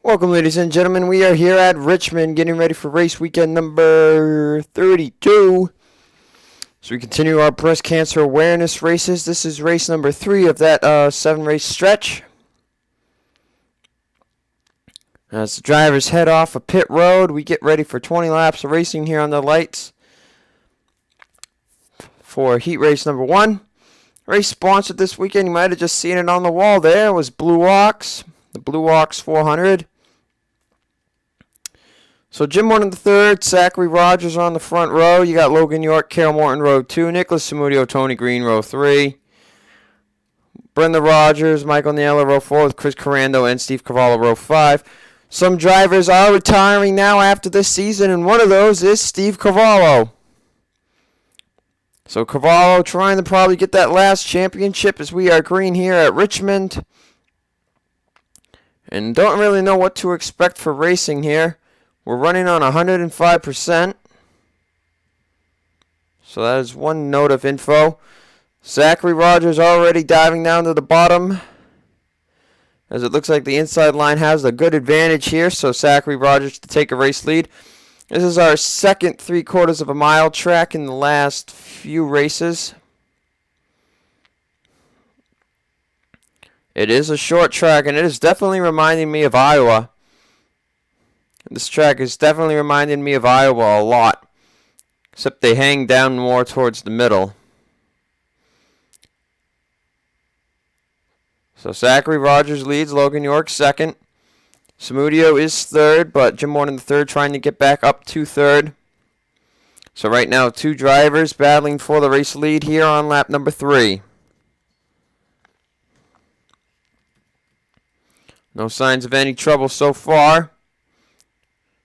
Welcome, ladies and gentlemen. We are here at Richmond getting ready for race weekend number 32. So we continue our breast cancer awareness races. This is race number 3 of that 7-race stretch. As the drivers head off a pit road, we get ready for 20 laps of racing here on the lights for heat race number 1. Race sponsored this weekend, you might have just seen it on the wall there, was Blue Ox, the Blue Ox 400. So Jim Morton III, Zachary Rogers on the front row. You got Logan York, Carol Morton, row 2. Nicholas Samudio, Tony Green, row 3. Brenda Rogers, Michael Naylor, row 4, with Chris Corando and Steve Cavallo, row 5. Some drivers are retiring now after this season, and one of those is Steve Cavallo. So Cavallo trying to probably get that last championship as we are green here at Richmond. And don't really know what to expect for racing here. We're running on 105%. So that is one note of info. Zachary Rogers already diving down to the bottom, as it looks like the inside line has a good advantage here. So Zachary Rogers to take a race lead. This is our second 3/4 of a mile track in the last few races. It is a short track, and it is definitely reminding me of Iowa. This track is definitely reminding me of Iowa a lot, except they hang down more towards the middle. So Zachary Rogers leads, Logan York second. Samudio is third, but Jim Morton III trying to get back up to third. So right now, 2 drivers battling for the race lead here on lap number 3. No signs of any trouble so far.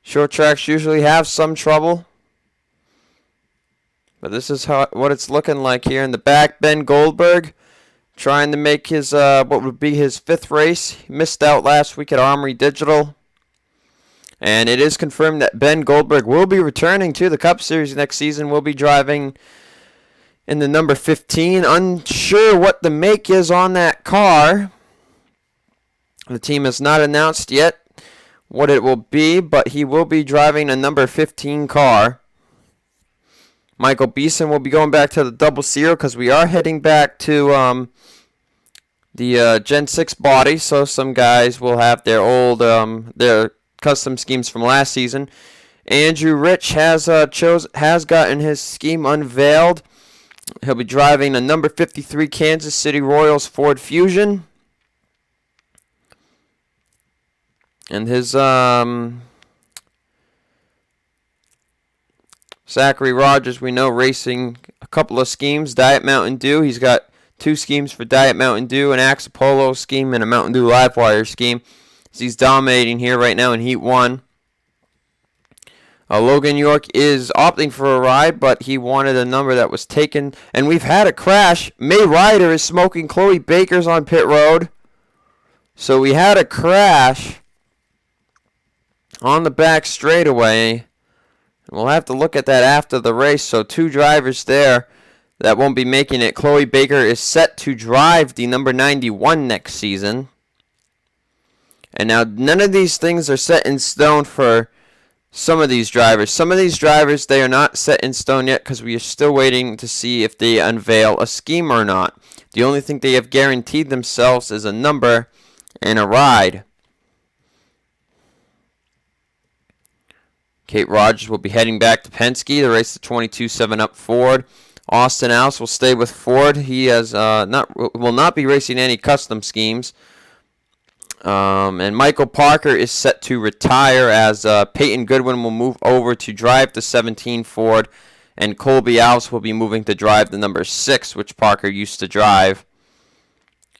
Short tracks usually have some trouble, but this is what it's looking like here in the back. Ben Goldberg trying to make his what would be his 5th race. He missed out last week at Armory Digital, and it is confirmed that Ben Goldberg will be returning to the Cup Series next season. Will be driving in the number 15. Unsure what the make is on that car. The team has not announced yet what it will be, but he will be driving a number 15 car. Michael Beeson will be going back to the double zero because we are heading back to the Gen 6 body, so some guys will have their old their custom schemes from last season. Andrew Rich has gotten his scheme unveiled. He'll be driving a number 53 Kansas City Royals Ford Fusion. And his Zachary Rogers, we know, racing a couple of schemes. Diet Mountain Dew. He's got 2 schemes for Diet Mountain Dew, an Axe Polo scheme and a Mountain Dew Livewire scheme. So he's dominating here right now in Heat 1. Logan York is opting for a ride, but he wanted a number that was taken. And we've had a crash. May Ryder is smoking Chloe Baker's on pit road. So we had a crash on the back straightaway. We'll have to look at that after the race. So 2 drivers there that won't be making it. Chloe Baker is set to drive the number 91 next season. And now none of these things are set in stone for some of these drivers. Some of these drivers, they are not set in stone yet because we are still waiting to see if they unveil a scheme or not. The only thing they have guaranteed themselves is a number and a ride. Kate Rogers will be heading back to Penske to race the 22 7-Up Ford. Austin Alves will stay with Ford. He has will not be racing any custom schemes. And Michael Parker is set to retire as Peyton Goodwin will move over to drive the 17 Ford, and Colby Alves will be moving to drive the number 6, which Parker used to drive.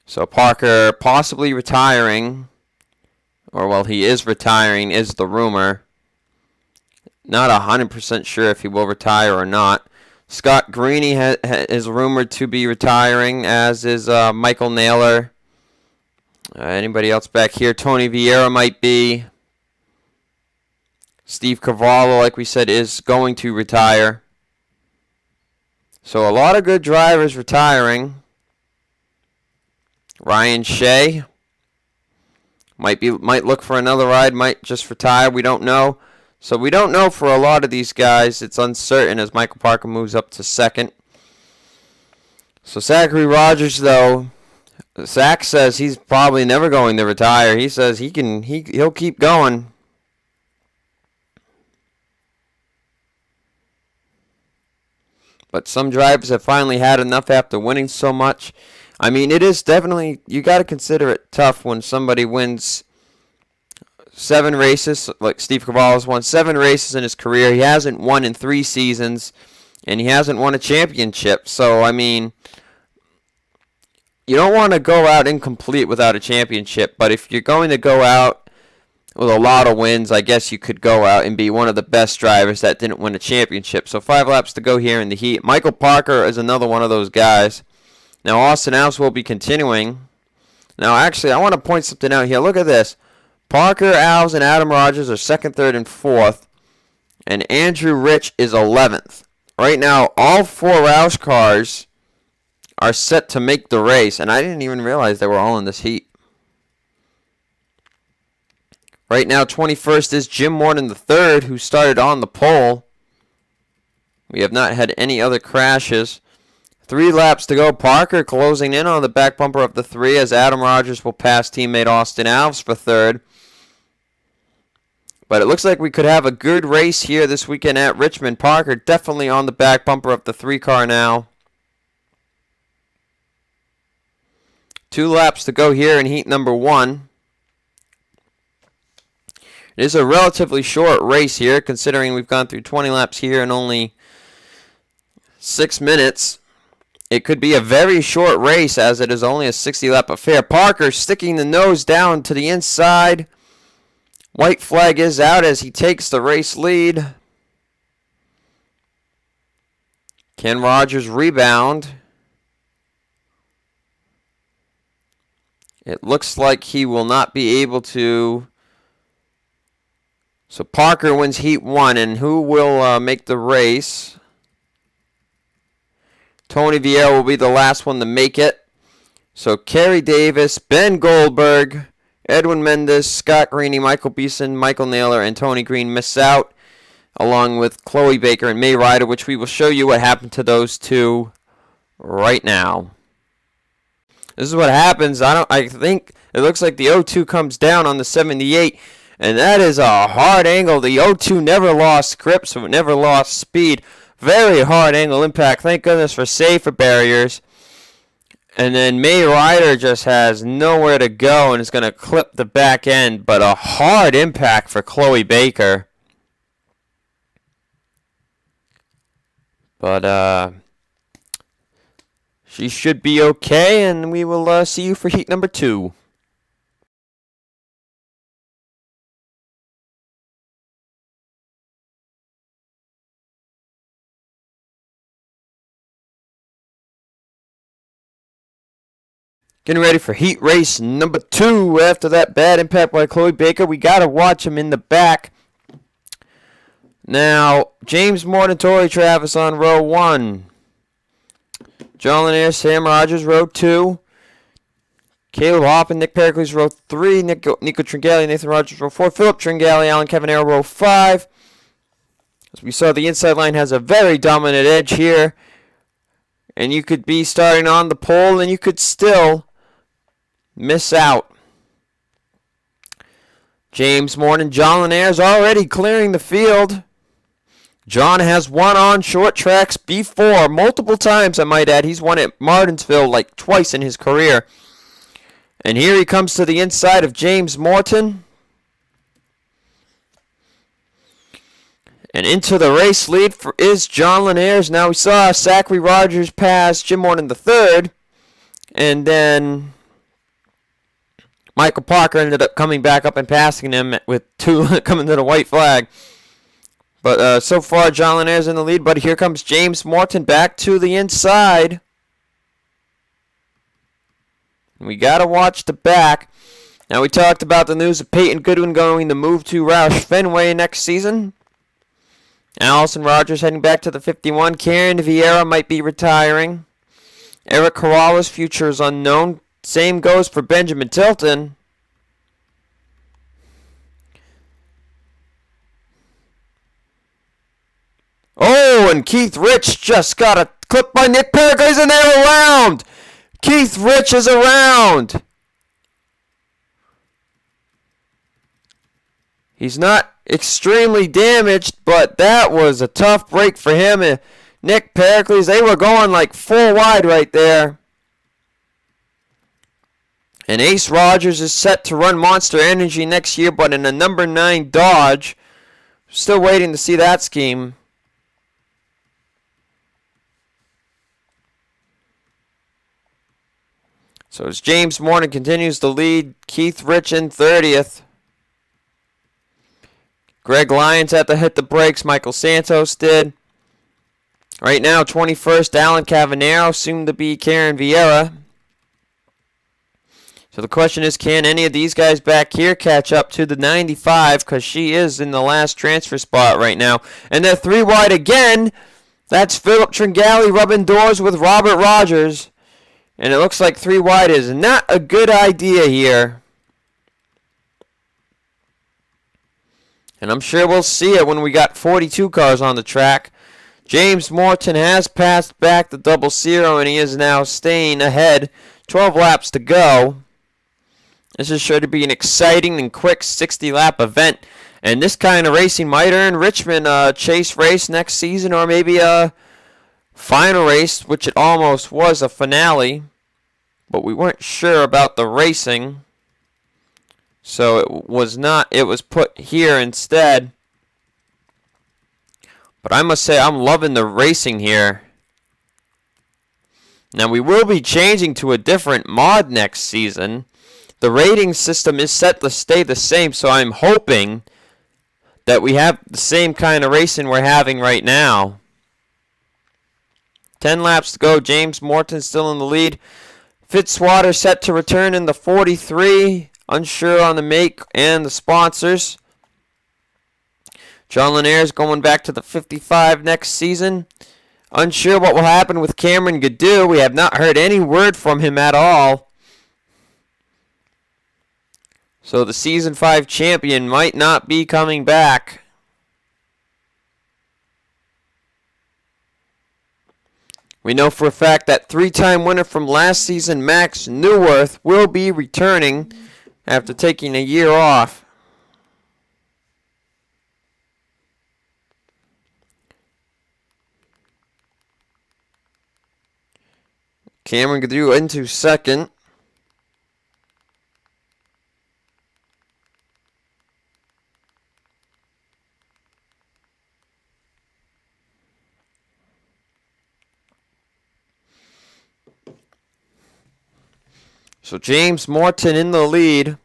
So Parker possibly retiring, or well, he is retiring, is the rumor. Not 100% sure if he will retire or not. Scott Greeny is rumored to be retiring, as is Michael Naylor. Anybody else back here? Tony Vieira might be. Steve Cavallo, like we said, is going to retire. So a lot of good drivers retiring. Ryan Shea Might look for another ride, might just retire. We don't know. So we don't know for a lot of these guys. It's uncertain as Michael Parker moves up to second. So Zachary Rogers, though, Zach says he's probably never going to retire. He says he'll keep going. But some drivers have finally had enough after winning so much. I mean, it is definitely, you got to consider it tough when somebody wins 7 races, like Steve Cavallo's won 7 races in his career. He hasn't won in 3 seasons, and he hasn't won a championship. So, I mean, you don't want to go out incomplete without a championship, but if you're going to go out with a lot of wins, I guess you could go out and be one of the best drivers that didn't win a championship. So 5 laps to go here in the heat. Michael Parker is another one of those guys. Now, Austin Alves will be continuing. Now, actually, I want to point something out here. Look at this. Parker, Alves, and Adam Rogers are 2nd, 3rd, and 4th. And Andrew Rich is 11th. Right now, all 4 Roush cars are set to make the race. And I didn't even realize they were all in this heat. Right now, 21st is Jim Morton III, who started on the pole. We have not had any other crashes. 3 laps to go. Parker closing in on the back bumper of the 3 as Adam Rogers will pass teammate Austin Alves for 3rd. But it looks like we could have a good race here this weekend at Richmond. Parker definitely on the back bumper of the 3 car now. 2 laps to go here in heat number 1. It is a relatively short race here, considering we've gone through 20 laps here in only 6 minutes. It could be a very short race as it is only a 60-lap affair. Parker sticking the nose down to the inside. White flag is out as he takes the race lead. Can Rogers rebound? It looks like he will not be able to. So Parker wins heat 1, and who will make the race? Tony Vieira will be the last one to make it. So Kerry Davis, Ben Goldberg, Edwin Mendez, Scott Greeny, Michael Beeson, Michael Naylor, and Tony Green miss out, along with Chloe Baker and May Ryder, which we will show you what happened to those 2 right now. This is what happens. I think it looks like the 0-2 comes down on the 78, and that is a hard angle. The 0-2 never lost grip, so it never lost speed. Very hard angle impact. Thank goodness for safer barriers. And then May Ryder just has nowhere to go and is going to clip the back end. But a hard impact for Chloe Baker. But she should be okay. And we will see you for heat number 2. Getting ready for heat race number 2. After that bad impact by Chloe Baker, we got to watch him in the back. Now, James Morton, Torrey Travis on row 1. John Lanier, Sam Rogers, row 2. Caleb Hoffman, Nick Pericles, row 3. Nico Tringali, Nathan Rogers, row 4. Philip Tringali, Alan Cavanero, row 5. As we saw, the inside line has a very dominant edge here. And you could be starting on the pole, and you could still miss out. James Morton, John Lanier is already clearing the field. John has won on short tracks before, multiple times I might add. He's won at Martinsville like twice in his career. And here he comes to the inside of James Morton. And into the race lead is John Lanier. Now we saw Zachary Rogers pass Jim Morton III. And then Michael Parker ended up coming back up and passing him with 2 coming to the white flag. But so far, John Lanier's in the lead. But here comes James Morton back to the inside. We got to watch the back. Now, we talked about the news of Peyton Goodwin going to move to Roush Fenway next season. Allison Rogers heading back to the 51. Karen Vieira might be retiring. Eric Corrales' future is unknown. Same goes for Benjamin Tilton. Oh, and Keith Rich just got a clip by Nick Pericles, and they're around. Keith Rich is around. He's not extremely damaged, but that was a tough break for him. And Nick Pericles, they were going like 4 wide right there. And Ace Rogers is set to run Monster Energy next year, but in a number 9 Dodge. Still waiting to see that scheme. So as James Morton continues to lead, Keith Rich in 30th. Greg Lyons had to hit the brakes. Michael Santos did. Right now, 21st, Alan Cavanero, soon to be Karen Vieira. So the question is, can any of these guys back here catch up to the 95? Because she is in the last transfer spot right now. And they're 3 wide again. That's Philip Tringali rubbing doors with Robert Rogers. And it looks like 3 wide is not a good idea here. And I'm sure we'll see it when we got 42 cars on the track. James Morton has passed back the double zero, and he is now staying ahead. 12 laps to go. This is sure to be an exciting and quick 60-lap event. And this kind of racing might earn Richmond a chase race next season, or maybe a final race, which it almost was a finale. But we weren't sure about the racing. So it was not, it was put here instead. But I must say, I'm loving the racing here. Now, we will be changing to a different mod next season. The rating system is set to stay the same, so I'm hoping that we have the same kind of racing we're having right now. 10 laps to go. James Morton still in the lead. Fitzwater set to return in the 43. Unsure on the make and the sponsors. John Linares going back to the 55 next season. Unsure what will happen with Cameron Gaddu. We have not heard any word from him at all. So the Season 5 champion might not be coming back. We know for a fact that 3-time winner from last season, Max Newworth, will be returning after taking a year off. Cameron Gaddu into second. So James Morton in the lead.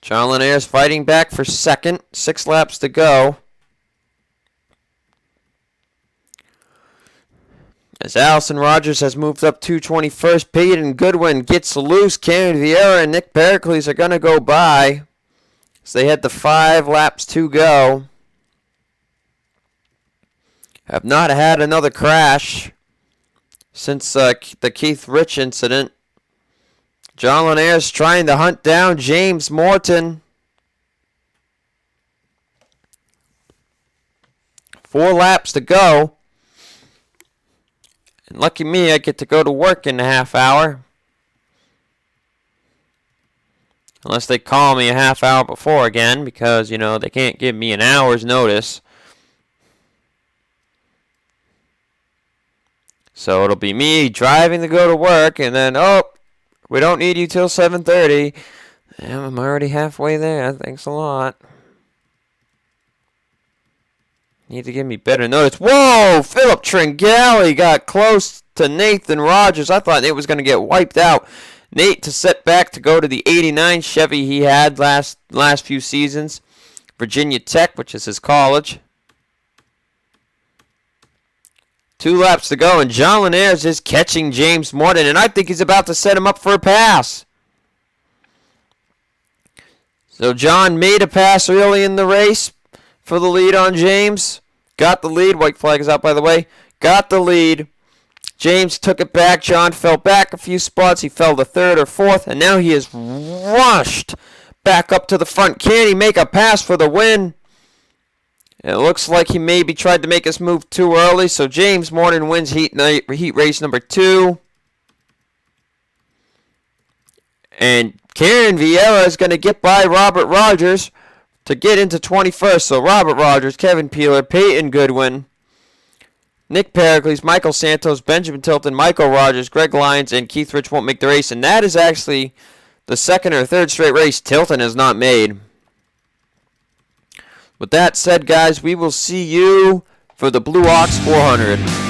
John Linares fighting back for second. 6 laps to go. As Allison Rogers has moved up to 21st. Peyton Goodwin gets loose. Karen Vieira and Nick Pericles are going to go by. So they had the 5 laps to go. Have not had another crash since the Keith Rich incident. John Linares trying to hunt down James Morton. 4 laps to go. And lucky me, I get to go to work in a half hour. Unless they call me a half hour before again, because, you know, they can't give me an hour's notice. So it'll be me driving to go to work, and then, oh, we don't need you till 7:30. I'm already halfway there. Thanks a lot. Need to give me better notice. Whoa! Philip Tringali got close to Nathan Rogers. I thought Nate was going to get wiped out. Nate to set back to go to the 89 Chevy he had last few seasons. Virginia Tech, which is his college. 2 laps to go, and John Linares is catching James Morton, and I think he's about to set him up for a pass. So John made a pass early in the race for the lead on James. Got the lead. White flag is out, by the way. Got the lead. James took it back. John fell back a few spots. He fell to third or fourth, and now he is rushed back up to the front. Can he make a pass for the win? It looks like he maybe tried to make his move too early, so James Morton wins heat race number 2. And Karen Vieira is going to get by Robert Rogers to get into 21st. So Robert Rogers, Kevin Peeler, Peyton Goodwin, Nick Pericles, Michael Santos, Benjamin Tilton, Michael Rogers, Greg Lyons, and Keith Rich won't make the race. And that is actually the second or third straight race Tilton has not made. With that said, guys, we will see you for the Blue Ox 400.